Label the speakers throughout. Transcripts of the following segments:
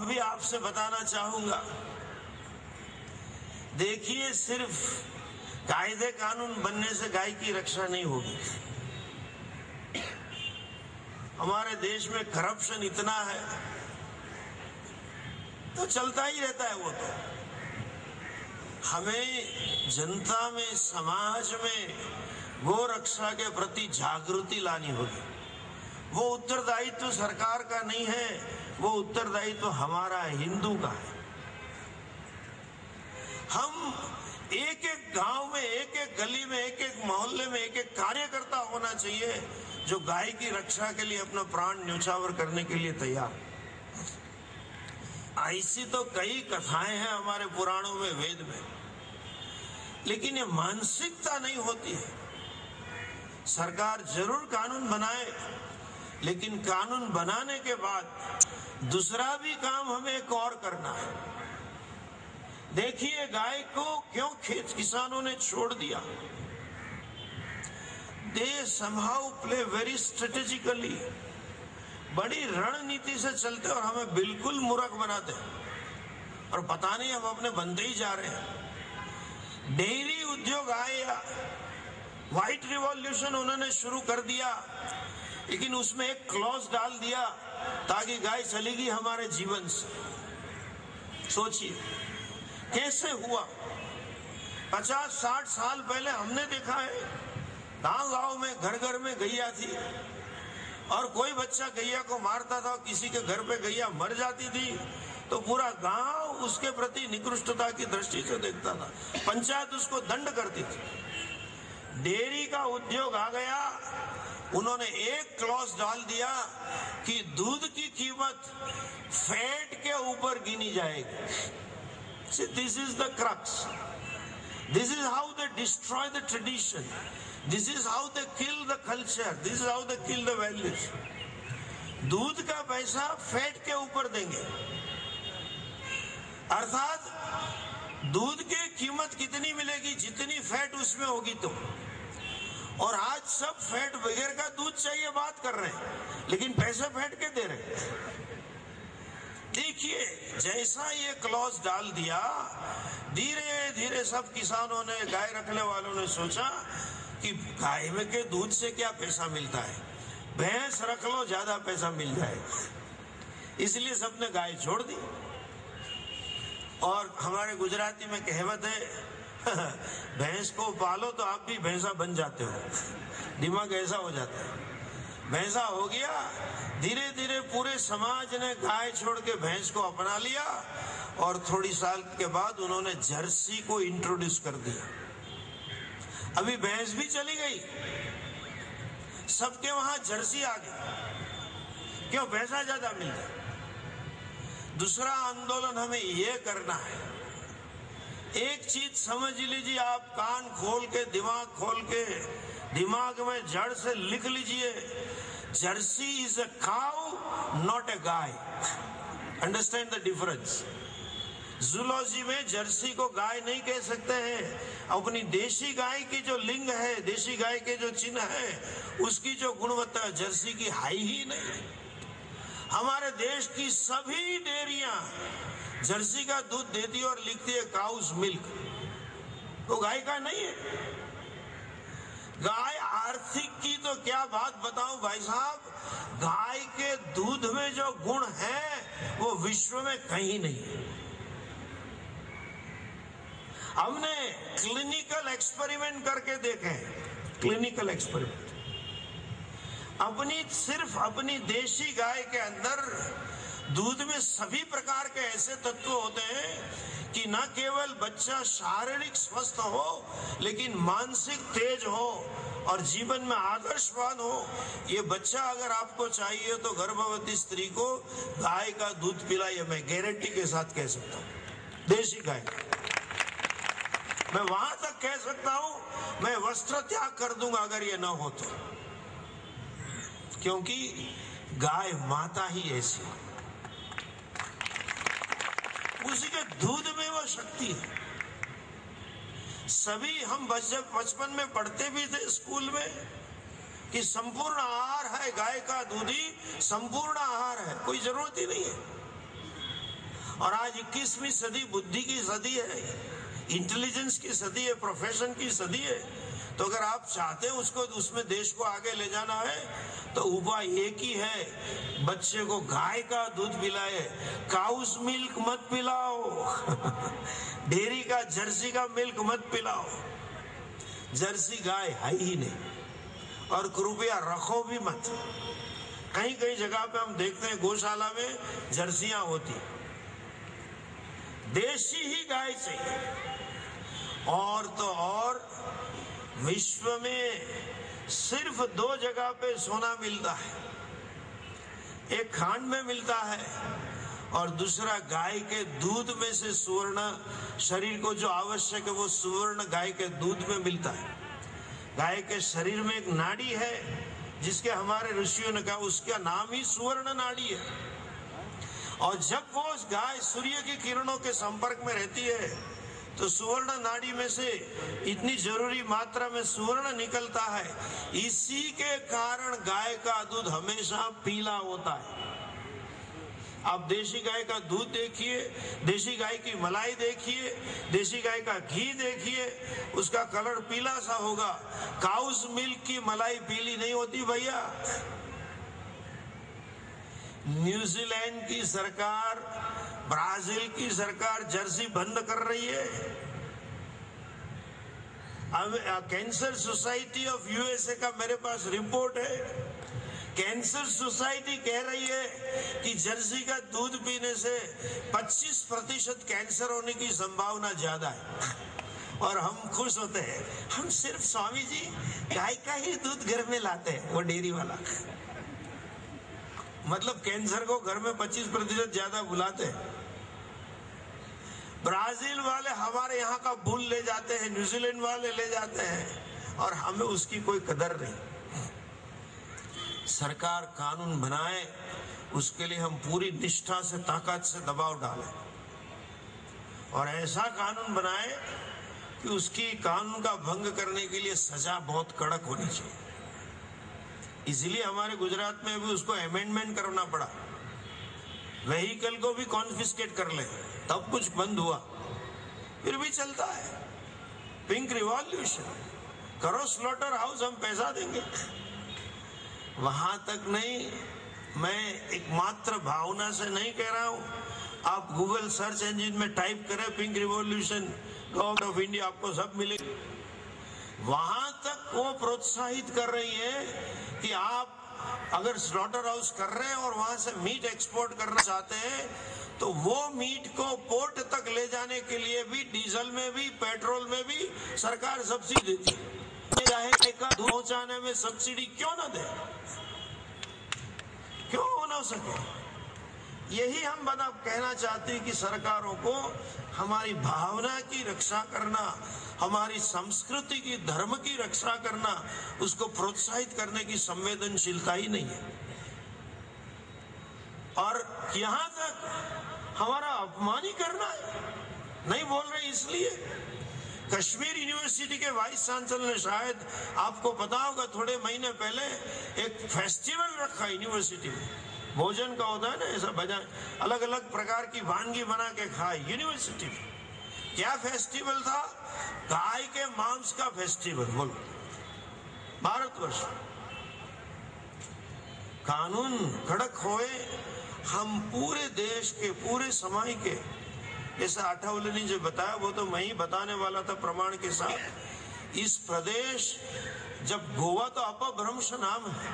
Speaker 1: भी आपसे बताना चाहूंगा। देखिए, सिर्फ कायदे कानून बनने से गाय की रक्षा नहीं होगी। हमारे देश में करप्शन इतना है तो चलता ही रहता है। वो तो हमें जनता में, समाज में गो रक्षा के प्रति जागृति लानी होगी। वो उत्तरदायित्व सरकार का नहीं है, वो उत्तरदायित्व हमारा है, हिंदू का है। हम एक एक गांव में, एक एक गली में, एक एक मोहल्ले में एक एक कार्यकर्ता होना चाहिए जो गाय की रक्षा के लिए अपना प्राण न्यौछावर करने के लिए तैयार। ऐसी तो कई कथाएं हैं हमारे पुराणों में, वेद में, लेकिन ये मानसिकता नहीं होती है। सरकार जरूर कानून बनाए, लेकिन कानून बनाने के बाद दूसरा भी काम हमें एक और करना है। देखिए, गाय को क्यों खेत किसानों ने छोड़ दिया। दे समहाउ प्ले वेरी स्ट्रेटेजिकली, बड़ी रणनीति से चलते और हमें बिल्कुल मूर्ख बनाते हैं और पता नहीं हम अपने बनते ही जा रहे हैं। डेयरी उद्योग आया, व्हाइट रिवॉल्यूशन उन्होंने शुरू कर दिया, लेकिन उसमें एक क्लॉज डाल दिया ताकि गाय चलेगी हमारे जीवन से। सोचिए कैसे हुआ। 50-60 साल पहले हमने देखा है, गांव गांव में, घर घर में गैया थी और कोई बच्चा गैया को मारता था, किसी के घर पे गैया मर जाती थी तो पूरा गांव उसके प्रति निकृष्टता की दृष्टि से देखता था, पंचायत उसको दंड करती थी। डेयरी का उद्योग आ गया, उन्होंने एक क्लॉज डाल दिया कि दूध की कीमत फैट के ऊपर गिनी जाएगी। See, this is the crux. This is how they destroy the tradition. This is how they kill the culture. This is how they kill the values. दूध का पैसा फैट के ऊपर देंगे, अर्थात दूध की कीमत कितनी मिलेगी, जितनी फैट उसमें होगी। तो और आज सब फैट बगैर का दूध चाहिए बात कर रहे हैं, लेकिन पैसे फैट के दे रहे हैं। देखिए, जैसा ये क्लॉज डाल दिया, धीरे धीरे सब किसानों ने, गाय रखने वालों ने सोचा कि गाय में के दूध से क्या पैसा मिलता है, भैंस रख लो ज्यादा पैसा मिल जाएगा। इसलिए सबने गाय छोड़ दी। और हमारे गुजराती में कहावत है, भैंस को पालो तो आप भी भैंसा बन जाते हो। दिमाग ऐसा हो जाता है। भैंसा हो गया, धीरे धीरे पूरे समाज ने गाय छोड़ के भैंस को अपना लिया और थोड़ी साल के बाद उन्होंने जर्सी को इंट्रोड्यूस कर दिया। अभी भैंस भी चली गई, सबके वहां जर्सी आ गई। क्यों? पैसा ज्यादा मिलता है। दूसरा आंदोलन हमें यह करना है, एक चीज समझ लीजिए, आप कान खोल के, दिमाग खोल के, दिमाग में जड़ से लिख लीजिए, Jersey is a cow not a guy. Understand the difference. Zoology में जर्सी को गाय नहीं कह सकते हैं। अपनी देशी गाय की जो लिंग है, देशी गाय के जो चिन्ह है, उसकी जो गुणवत्ता जर्सी की हाई ही नहीं। हमारे देश की सभी डेयरियां जर्सी का दूध देती है और लिखती है काउस मिल्क, तो गाय का नहीं है। गाय आर्थिक की तो क्या बात बताऊं भाई साहब, गाय के दूध में जो गुण है वो विश्व में कहीं नहीं है। हमने क्लिनिकल एक्सपेरिमेंट करके देखे, क्लिनिकल एक्सपेरिमेंट, सिर्फ अपनी देशी गाय के अंदर दूध में सभी प्रकार के ऐसे तत्व होते हैं कि न केवल बच्चा शारीरिक स्वस्थ हो, लेकिन मानसिक तेज हो और जीवन में आदर्शवान हो। ये बच्चा अगर आपको चाहिए तो गर्भवती स्त्री को गाय का दूध पिलाइए, मैं गारंटी के साथ कह सकता हूँ। देशी गाय, मैं वहां तक कह सकता हूं, मैं वस्त्र त्याग कर दूंगा अगर ये ना हो तो, क्योंकि गाय माता ही ऐसी, उसी के दूध में वो शक्ति है। सभी हम बचपन में पढ़ते भी थे स्कूल में कि संपूर्ण आहार है गाय का दूध ही, संपूर्ण आहार है, कोई जरूरत ही नहीं है। और आज 21वीं सदी बुद्धि की सदी है, इंटेलिजेंस की सदी है, प्रोफेशन की सदी है। तो अगर आप चाहते हैं उसको, उसमें देश को आगे ले जाना है, तो उपाय एक ही है, बच्चे को गाय का दूध पिलाए, काउस मिल्क मत पिलाओ डेयरी का जर्सी का मिल्क मत पिलाओ, जर्सी गाय है ही नहीं, और कृपया रखो भी मत। कहीं कहीं जगह पे हम देखते हैं गौशाला में जर्सियां होती, देशी ही गाय चाहिए। और तो और विश्व में सिर्फ 2 जगह पे सोना मिलता है, एक खांड में मिलता है और दूसरा गाय के दूध में से सुवर्ण, शरीर को जो आवश्यक है वो सुवर्ण गाय के दूध में मिलता है। गाय के शरीर में एक नाड़ी है जिसके हमारे ऋषियों ने कहा उसका नाम ही सुवर्ण नाड़ी है। और जब वो गाय सूर्य की किरणों के संपर्क में रहती है तो सुवर्ण नाड़ी में से इतनी जरूरी मात्रा में सुवर्ण निकलता है, इसी के कारण गाय का दूध हमेशा पीला होता है। आप देशी गाय का दूध देखिए, देशी गाय की मलाई देखिए, देशी गाय का घी देखिए, उसका कलर पीला सा होगा। काउस मिल्क की मलाई पीली नहीं होती भैया। न्यूजीलैंड की सरकार, ब्राजील की सरकार जर्सी बंद कर रही है। अब कैंसर सोसाइटी ऑफ यूएसए का मेरे पास रिपोर्ट है, कैंसर सोसाइटी कह रही है कि जर्सी का दूध पीने से 25% कैंसर होने की संभावना ज्यादा है। और हम खुश होते हैं, हम सिर्फ स्वामी जी गाय का ही दूध घर में लाते हैं, वो डेयरी वाला। मतलब कैंसर को घर में 25% ज्यादा बुलाते हैं। ब्राजील वाले हमारे यहाँ का बुल ले जाते हैं, न्यूजीलैंड वाले ले जाते हैं, और हमें उसकी कोई कदर नहीं। सरकार कानून बनाए, उसके लिए हम पूरी निष्ठा से, ताकत से दबाव डालें, और ऐसा कानून बनाए कि उसकी कानून का भंग करने के लिए सजा बहुत कड़क होनी चाहिए। इसलिए हमारे गुजरात में भी उसको अमेंडमेंट करना पड़ा, व्हीकल को भी कॉन्फिस्केट कर ले, तब कुछ बंद हुआ। फिर भी चलता है। पिंक रिवॉल्यूशन करो, स्लॉटर हाउस, हम पैसा देंगे। वहां तक नहीं, मैं एक मात्र भावना से नहीं कह रहा हूं। आप गूगल सर्च इंजन में टाइप करें pink revolution government of India, आपको सब मिलेगा। वहां तक वो प्रोत्साहित कर रही है कि आप अगर स्लॉटर हाउस कर रहे हैं और वहां से मीट एक्सपोर्ट करना चाहते हैं तो वो मीट को पोर्ट तक ले जाने के लिए भी डीजल में भी पेट्रोल में भी सरकार सब्सिडी देती है। चाहे का दूध पहुंचाने में सब्सिडी क्यों ना दे, क्यों हो ना सके। यही हम बता कहना चाहते हैं कि सरकारों को हमारी भावना की रक्षा करना, हमारी संस्कृति की, धर्म की रक्षा करना, उसको प्रोत्साहित करने की संवेदनशीलता ही नहीं है। और यहां तक हमारा अपमान ही करना है, नहीं बोल रहे। इसलिए कश्मीर यूनिवर्सिटी के वाइस चांसलर ने, शायद आपको पता होगा, थोड़े महीने पहले एक फेस्टिवल रखा यूनिवर्सिटी में। भोजन का होता है ना, ऐसा बजा अलग अलग प्रकार की वानगी बना के खाए यूनिवर्सिटी में। क्या फेस्टिवल था? गाय के मांस का फेस्टिवल। बोलो, भारतवर्ष कानून कड़क होए, हम पूरे देश के, पूरे समाज के, जैसा आठवले ने जो बताया वो तो मैं ही बताने वाला था प्रमाण के साथ। इस प्रदेश, जब गोवा तो अपभ्रंश नाम है,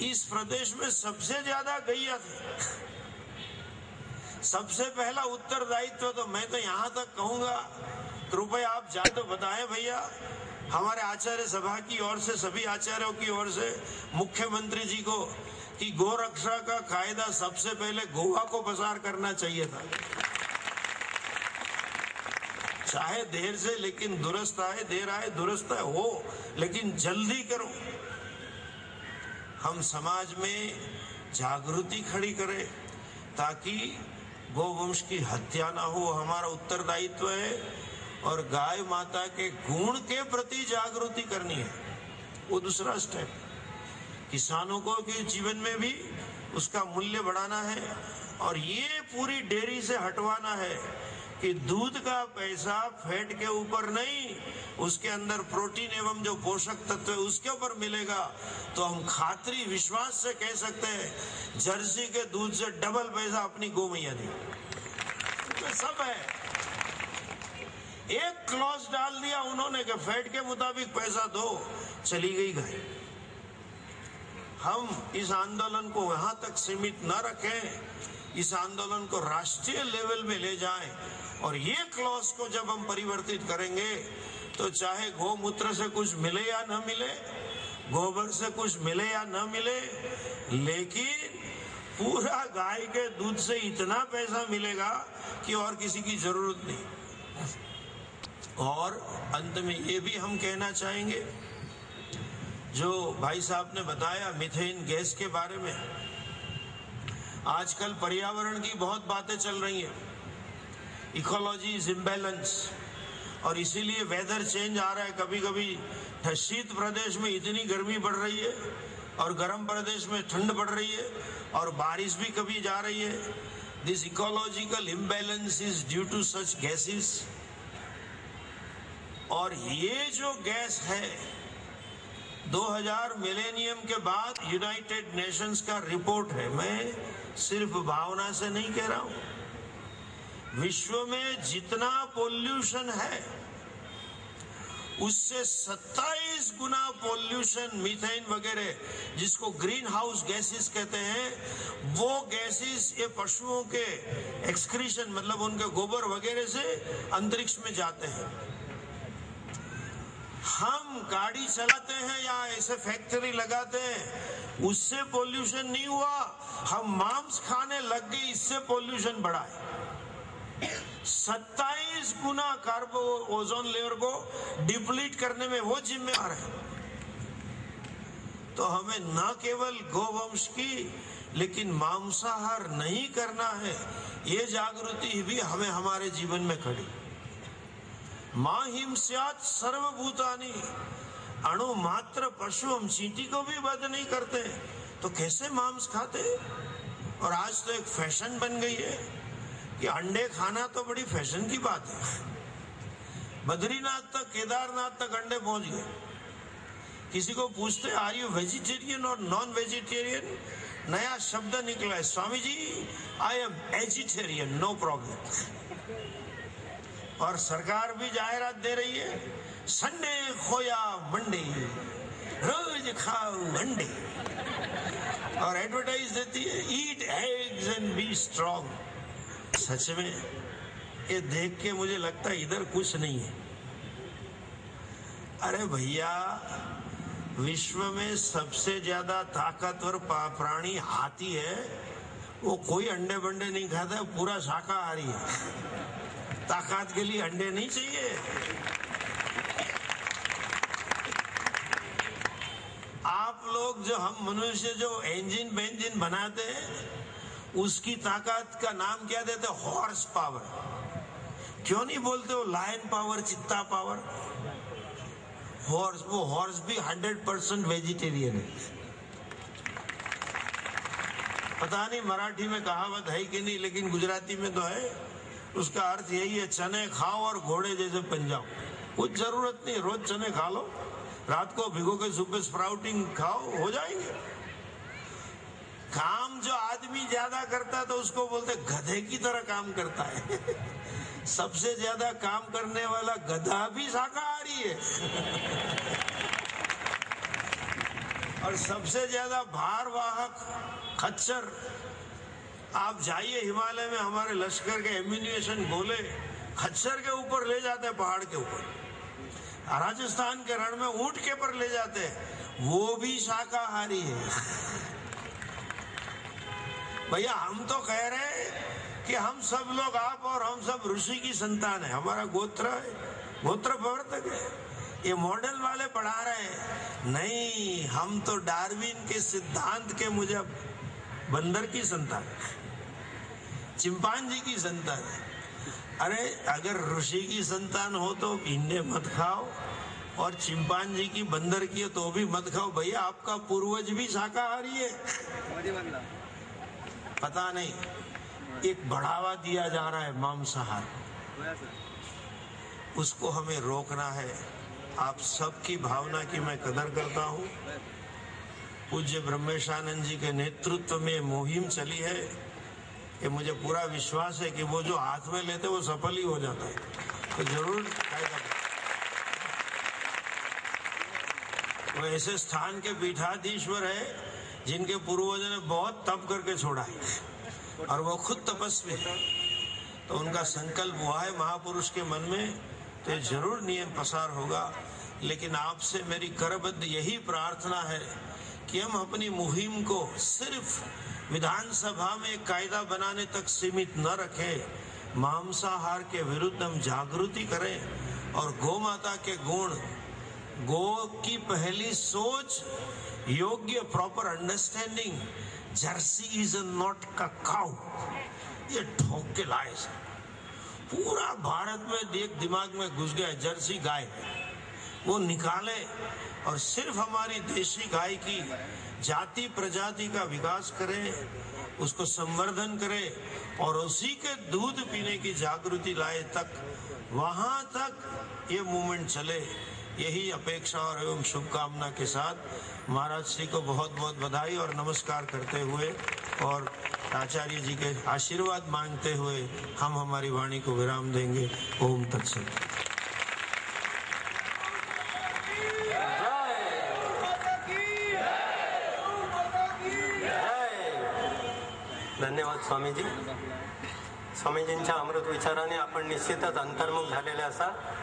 Speaker 1: इस प्रदेश में सबसे ज्यादा गैया थी। सबसे पहला उत्तरदायित्व तो मैं तो यहाँ तक कहूंगा, कृपया आप जाए तो बताएं भैया, हमारे आचार्य सभा की ओर से, सभी आचार्यों की ओर से मुख्यमंत्री जी को, कि गौ रक्षा का कायदा सबसे पहले गोवा को पसार करना चाहिए था। चाहे देर से लेकिन दुरुस्त आए, देर आए दुरुस्त आए हो, लेकिन जल्दी करो। हम समाज में जागृति खड़ी करें ताकि गौवंश की हत्या ना हो, हमारा उत्तरदायित्व है। और गाय माता के गुण के प्रति जागृति करनी है, वो दूसरा स्टेप। किसानों को के जीवन में भी उसका मूल्य बढ़ाना है, और ये पूरी डेयरी से हटवाना है कि दूध का पैसा फैट के ऊपर नहीं, उसके अंदर प्रोटीन एवं जो पोषक तत्व है उसके ऊपर मिलेगा। तो हम खातरी विश्वास से कह सकते हैं जर्सी के दूध से डबल पैसा अपनी गौ मैया दी, तो सब है। एक क्लॉज डाल दिया उन्होंने कि फैट के मुताबिक पैसा दो, चली गई गाय। हम इस आंदोलन को वहां तक सीमित न रखें, इस आंदोलन को राष्ट्रीय लेवल में ले जाएं। और ये क्लॉज को जब हम परिवर्तित करेंगे तो चाहे गौमूत्र से कुछ मिले या न मिले, गोबर से कुछ मिले या न मिले, लेकिन पूरा गाय के दूध से इतना पैसा मिलेगा कि और किसी की जरूरत नहीं। और अंत में ये भी हम कहना चाहेंगे, जो भाई साहब ने बताया मीथेन गैस के बारे में, आजकल पर्यावरण की बहुत बातें चल रही हैं, इकोलॉजी इज इम्बैलेंस, और इसीलिए वेदर चेंज आ रहा है। कभी कभी शीत प्रदेश में इतनी गर्मी बढ़ रही है और गर्म प्रदेश में ठंड बढ़ रही है, और बारिश भी कभी जा रही है। This ecological imbalance is due to such gases. और ये जो गैस है 2000 मिलेनियम के बाद यूनाइटेड नेशंस का रिपोर्ट है, मैं सिर्फ भावना से नहीं कह रहा हूं, विश्व में जितना पोल्यूशन है उससे 27 गुना पोल्यूशन मीथेन वगैरह जिसको ग्रीन हाउस गैसेस कहते हैं, वो गैसेस ये पशुओं के एक्सक्रीशन मतलब उनके गोबर वगैरह से अंतरिक्ष में जाते हैं। हम गाड़ी चलाते हैं या ऐसे फैक्ट्री लगाते हैं, उससे पोल्यूशन नहीं हुआ, हम मांस खाने लग गए, इससे पोल्यूशन बढ़ा है। 27 गुना कार्बन ओजोन लेयर को डिप्लीट करने में वो जिम्मेदार है। तो हमें न केवल गोवंश की लेकिन मांसाहार नहीं करना है, ये जागृति भी हमें हमारे जीवन में खड़ी। मां हिंस्यात् सर्वभूतानि, अणु मात्र पशु, हम चींटी को भी वध नहीं करते तो कैसे मांस खाते। और आज तो एक फैशन बन गई है कि अंडे खाना तो बड़ी फैशन की बात है। बद्रीनाथ तक, केदारनाथ तक अंडे पहुंच गए। किसी को पूछते आर यू वेजिटेरियन और नॉन वेजिटेरियन, नया शब्द निकला है, Swami ji I am एजिटेरियन, no problem. और सरकार भी जाहिरात दे रही है, संडे खोया मंडे, रोज खाओ अंडे, और एडवर्टाइज देती है eat eggs and be strong. सच में ये देख के मुझे लगता है इधर कुछ नहीं है। अरे भैया, विश्व में सबसे ज्यादा ताकतवर प्राणी हाथी है, वो कोई अंडे बंडे नहीं खाता, पूरा शाकाहारी है। ताकत के लिए अंडे नहीं चाहिए। आप लोग जो, हम मनुष्य जो इंजन बेंजिन बनाते हैं उसकी ताकत का नाम क्या देते, हॉर्स पावर। क्यों नहीं बोलते वो लायन पावर, चित्ता पावर। हॉर्स, वो हॉर्स भी 100% वेजिटेरियन है। पता नहीं मराठी में कहावत है कि नहीं, लेकिन गुजराती में तो है। उसका अर्थ यही है, चने खाओ और घोड़े जैसे बन जाओ। कुछ जरूरत नहीं, रोज चने खा लो, रात को भिगो के सुबह स्प्राउटिंग खाओ, हो जाएंगे। काम जो आदमी ज्यादा करता है तो उसको बोलते गधे की तरह काम करता है। सबसे ज्यादा काम करने वाला गधा भी शाकाहारी है। और सबसे ज्यादा भारवाहक खच्चर, आप जाइए हिमालय में, हमारे लश्कर के एम्यूनिशन गोले खच्चर के ऊपर ले जाते हैं, पहाड़ के ऊपर। राजस्थान के रण में ऊंट के पर ले जाते हैं, वो भी शाकाहारी है। भैया, हम तो कह रहे हैं कि हम सब लोग, आप और हम सब ऋषि की संतान है, हमारा गोत्र है, गोत्र प्रवर्तक है। ये मॉडल वाले पढ़ा रहे हैं, नहीं, हम तो डार्विन के सिद्धांत के मुजब बंदर की संतान, चिंपांजी की संतान है। अरे अगर ऋषि की संतान हो तो इंडे मत खाओ, और चिंपांजी की, बंदर की तो भी मत खाओ। भैया, आपका पूर्वज भी शाकाहारी है, पता नहीं। एक बढ़ावा दिया जा रहा है मांसाहार को, उसको हमें रोकना है। आप सबकी भावना की मैं कदर करता हूँ। पूज्य ब्रह्मेशानंद जी के नेतृत्व में मुहिम चली है कि मुझे पूरा विश्वास है कि वो जो हाथ में लेते वो सफल ही हो जाता है। तो जरूर कायदा, वो ऐसे स्थान के पीठाधीश्वर है जिनके पूर्वजों ने बहुत तप करके छोड़ा है और वो खुद तपस्वी है। तो उनका संकल्प हुआ है महापुरुष के मन में, तो जरूर नियम पसार होगा। लेकिन आपसे मेरी करबद्ध यही प्रार्थना है कि हम अपनी मुहिम को सिर्फ विधानसभा में कायदा बनाने तक सीमित न रखें। मांसाहार के विरुद्ध हम जागृति करें और गौ माता के गुण, गो की पहली सोच, योग्य proper understanding, Jersey is not का काउ, ये ठोक के लाए। पूरा भारत में एक दिमाग में घुस गया जर्सी गाय है, वो निकाले और सिर्फ हमारी देशी गाय की जाति प्रजाति का विकास करें, उसको संवर्धन करें और उसी के दूध पीने की जागृति लाए तक, वहां तक ये मूवमेंट चले। यही अपेक्षा और एवं शुभकामना के साथ महाराज श्री को बहुत बहुत बधाई और नमस्कार करते हुए और आचार्य जी के आशीर्वाद मांगते हुए हम हमारी वाणी को विराम देंगे। ओम तत्सत।
Speaker 2: धन्यवाद स्वामीजी. स्वामीजींच्या अमृत विचाराने आपण निश्चितच अंतर्मुख झालेले असा.